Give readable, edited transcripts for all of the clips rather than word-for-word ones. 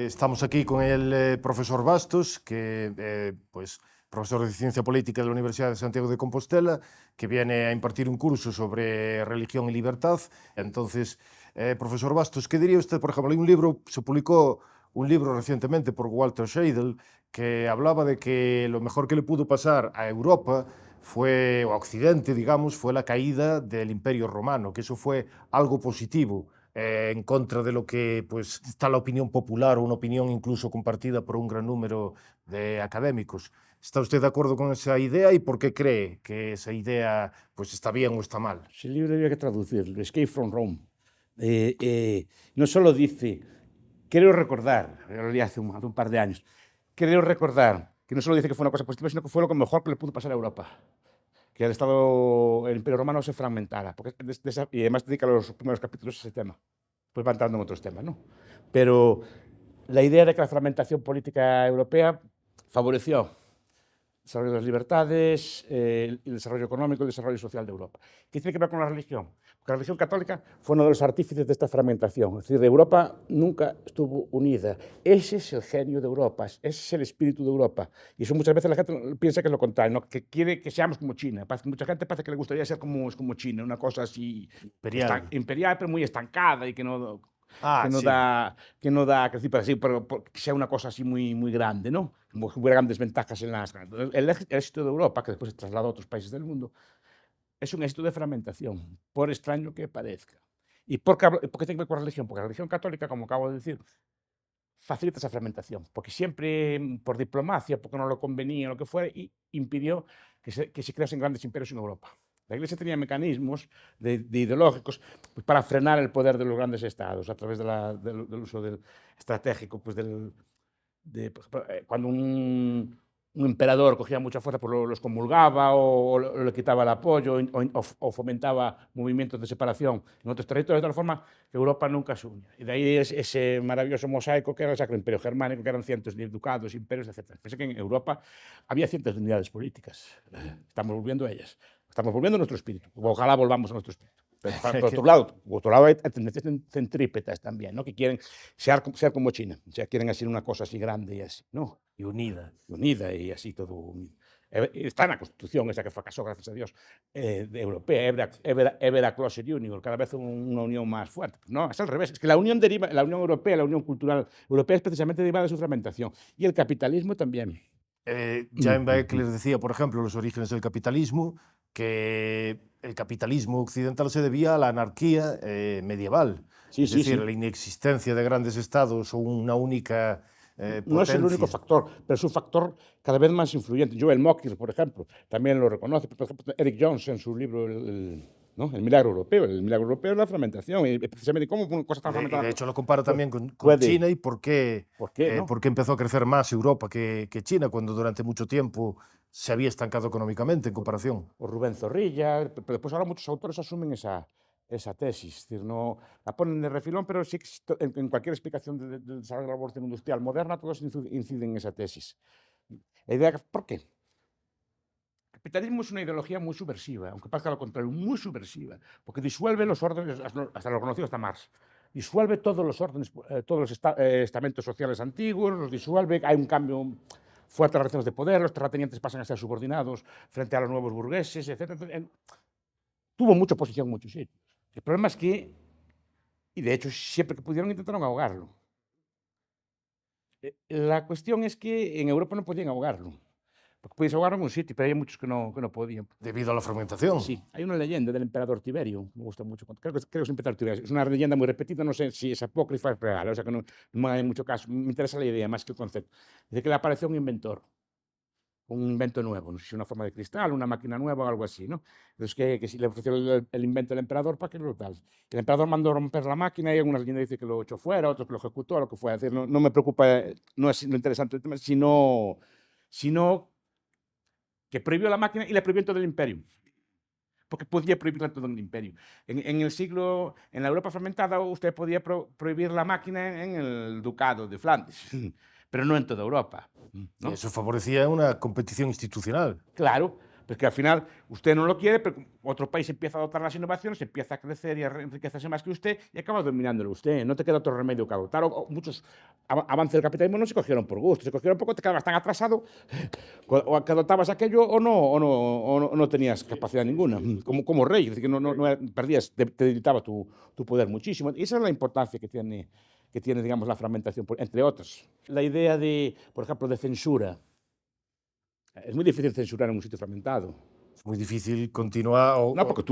Estamos aquí con el profesor Bastos, que pues profesor de Ciencia Política de la Universidad de Santiago de Compostela, que viene a impartir un curso sobre religión y libertad. Entonces, profesor Bastos, ¿qué diría usted? Por ejemplo, hay un libro, se publicó un libro recientemente por Walter Scheidel, que hablaba de que lo mejor que le pudo pasar a Europa fue, o a Occidente, digamos, fue la caída del Imperio Romano, que eso fue algo positivo en contra de lo que pues, está la opinión popular o una opinión incluso compartida por un gran número de académicos. ¿Está usted de acuerdo con esa idea y por qué cree que esa idea pues, está bien o está mal? Ese libro había que traducirlo, Escape from Rome. No solo dice, creo recordar, lo leí hace un par de años, creo recordar que no solo dice que fue una cosa positiva, sino que fue lo mejor que le pudo pasar a Europa. Que el Imperio Romano se fragmentara. Y además dedica los primeros capítulos a ese tema. Pues va entrando en otros temas, ¿no? Pero la idea de que la fragmentación política europea favoreció el desarrollo de las libertades, el desarrollo económico y el desarrollo social de Europa. ¿Qué tiene que ver con la religión? Porque la religión católica fue uno de los artífices de esta fragmentación. Es decir, Europa nunca estuvo unida. Ese es el genio de Europa, ese es el espíritu de Europa. Y eso muchas veces la gente piensa que es lo contrario, ¿no? Que quiere que seamos como China. Mucha gente parece que le gustaría ser como China, una cosa así imperial, pero muy estancada y que no Sí. que no da que decir, así, pero que sea una cosa así muy grande, ¿no? Como que hubiera grandes ventajas en las... El éxito de Europa, que después se trasladó a otros países del mundo, es un éxito de fragmentación, por extraño que parezca. ¿Y por qué tiene que ver con la religión? Porque la religión católica, como acabo de decir, facilita esa fragmentación, porque siempre, por diplomacia, porque no lo convenía, lo que fuera, y impidió que se creasen grandes imperios en Europa. La Iglesia tenía mecanismos ideológicos pues, para frenar el poder de los grandes estados a través del uso estratégico, pues, por ejemplo, cuando un emperador cogía mucha fuerza, pues los comulgaba o le quitaba el apoyo o fomentaba movimientos de separación en otros territorios, de tal forma que Europa nunca se unía. Y de ahí es ese maravilloso mosaico que era el Sacro Imperio Germánico, que eran cientos de ducados, imperios, etc. Pensé que en Europa había cientos de unidades políticas. Estamos volviendo a ellas. Estamos volviendo a nuestro espíritu. Ojalá volvamos a nuestro espíritu. Pero, por otro lado hay tendencias centrípetas también, ¿no? Que quieren ser como China. O sea, quieren hacer una cosa así grande y así, ¿no? Y unida. Unida y así todo unido. Está en la Constitución, esa que fracasó, gracias a Dios, europea, Ever Closer Union, cada vez una unión más fuerte. No, es al revés. Es que la Unión Europea, la Unión Cultural Europea es precisamente derivada de su fragmentación. Y el capitalismo también. Jan Beckler decía, por ejemplo, los orígenes del capitalismo, que el capitalismo occidental se debía a la anarquía medieval. Sí, es decir, la inexistencia de grandes estados o una única potencia. No es el único factor, pero es un factor cada vez más influyente. Joel Mokyr, por ejemplo, también lo reconoce. Por ejemplo, Eric Jones en su libro ¿no? El milagro europeo. El milagro europeo es la fragmentación. Y precisamente cómo una cosa tan fragmentada. De hecho, lo compara también con puede. China y por qué ¿No? empezó a crecer más Europa que China, cuando durante mucho tiempo se había estancado económicamente en comparación. O Rubén Zorrilla, pero después ahora muchos autores asumen esa tesis, es decir, no la ponen de refilón, pero sí que en cualquier explicación del desarrollo de la revolución industrial moderna, todos inciden en esa tesis. La idea, ¿por qué? El capitalismo es una ideología muy subversiva, aunque parezca lo contrario, muy subversiva, porque disuelve los órdenes, hasta lo conocido hasta Marx, disuelve todos los órdenes, todos los estamentos sociales antiguos, los disuelve, hay un cambio fuerte en las relaciones de poder, los terratenientes pasan a ser subordinados frente a los nuevos burgueses, etc. Tuvo mucha oposición en muchos sitios. El problema es que, y de hecho siempre que pudieron intentaron ahogarlo. La cuestión es que en Europa no podían ahogarlo. Porque podías ahogarlo en un sitio, pero hay muchos que no podían. Debido a la fragmentación. Sí, hay una leyenda del emperador Tiberio, me gusta mucho. Creo que es el emperador Tiberio. Es una leyenda muy repetida, no sé si es apócrifa o es real, o sea que no hay mucho caso. Me interesa la idea más que el concepto. Dice que le apareció un inventor, un invento nuevo, no sé si una forma de cristal, una máquina nueva o algo así, ¿no? Entonces que si le ofreció el invento al emperador para que lo tal. El emperador mandó romper la máquina y algunas leyendas dicen que lo echó fuera, otros que lo ejecutó, lo que fue. Es decir, no me preocupa, no es lo interesante del tema, sino que prohibió la máquina y le prohibió todo el imperio. Porque podía prohibirla todo en el imperio. En la Europa fragmentada, usted podía prohibir la máquina en el ducado de Flandes, pero no en toda Europa. ¿no? Y eso favorecía una competición institucional. Claro, Porque al final usted no lo quiere, pero otro país empieza a adoptar las innovaciones, empieza a crecer y a enriquecerse más que usted y acaba dominándolo usted. No te queda otro remedio que adoptar. Muchos avances del capitalismo no se cogieron por gusto, se cogieron porque te quedabas tan atrasado o que adoptabas aquello o no tenías capacidad ninguna, como rey, es decir, que perdías, te debilitaba tu poder muchísimo. Y esa es la importancia que tiene, digamos, la fragmentación, entre otras. La idea de, por ejemplo, de censura. Es muy difícil censurar en un sitio fragmentado. Es muy difícil continuar. No, porque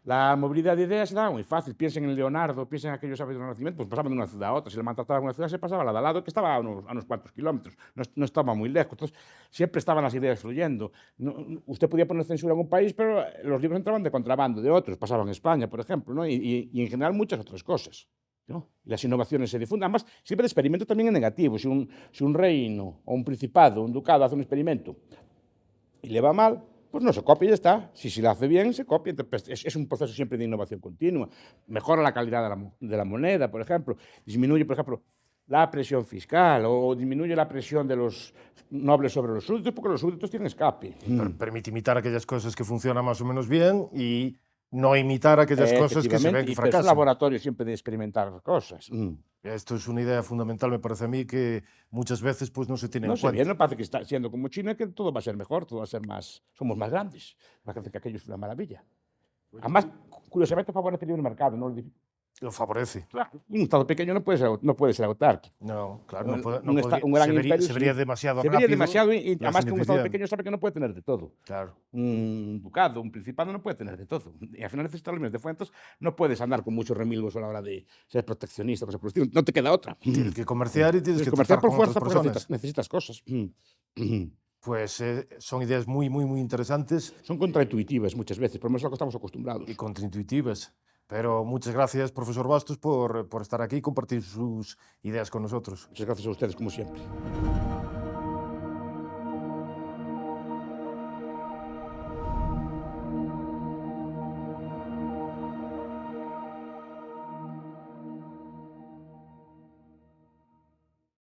la movilidad de ideas era muy fácil. Piensen en Leonardo, piensen en aquellos sabios del Renacimiento, pues pasaban de una ciudad a otra. Si le maltrataban una ciudad, se pasaba a la de al lado, que estaba a unos cuantos kilómetros. No estaba muy lejos. Entonces, siempre estaban las ideas fluyendo. Usted podía poner censura en un país, pero los libros entraban de contrabando de otros. Pasaban en España, por ejemplo, ¿no? Y en general muchas otras cosas, ¿no? Y las innovaciones se difunden. Además, siempre el experimento también es negativo. Si un reino o un principado, un ducado hace un experimento y le va mal, pues no se copia y ya está. Si lo hace bien, se copia. Entonces, es un proceso siempre de innovación continua. Mejora la calidad de la moneda, por ejemplo. Disminuye, por ejemplo, la presión fiscal o disminuye la presión de los nobles sobre los súbditos porque los súbditos tienen escape. Permite imitar aquellas cosas que funcionan más o menos bien y no imitar aquellas cosas que se ven que fracasan. Es un laboratorio siempre de experimentar cosas. Esto es una idea fundamental, me parece a mí, que muchas veces pues, no se tiene en cuenta. Bien, no parece que está siendo como China, que todo va a ser mejor, todo va a ser más... Somos más grandes. Parece que aquello es una maravilla. Además, curiosamente favorece el libre mercado, ¿no? Lo favorece. Claro, un Estado pequeño no puede ser autarquíco. No, claro, no puede, un gran imperio, se vería demasiado rápido. Se vería demasiado y además que un Estado pequeño sabe que no puede tener de todo. Claro. Un ducado, un principado no puede tener de todo. Y al final necesitas los medios de fuentes, no puedes andar con muchos remilgos a la hora de ser proteccionista, cosas por el estilo. No te queda otra. Tienes que comerciar y tienes que comerciar tratar por con fuerza otras porque personas. necesitas cosas. Pues son ideas muy, muy, muy interesantes. Son contraintuitivas muchas veces, por lo menos a lo que estamos acostumbrados. Y contraintuitivas. Pero muchas gracias, profesor Bastos, por estar aquí y compartir sus ideas con nosotros. Muchas gracias a ustedes, como siempre.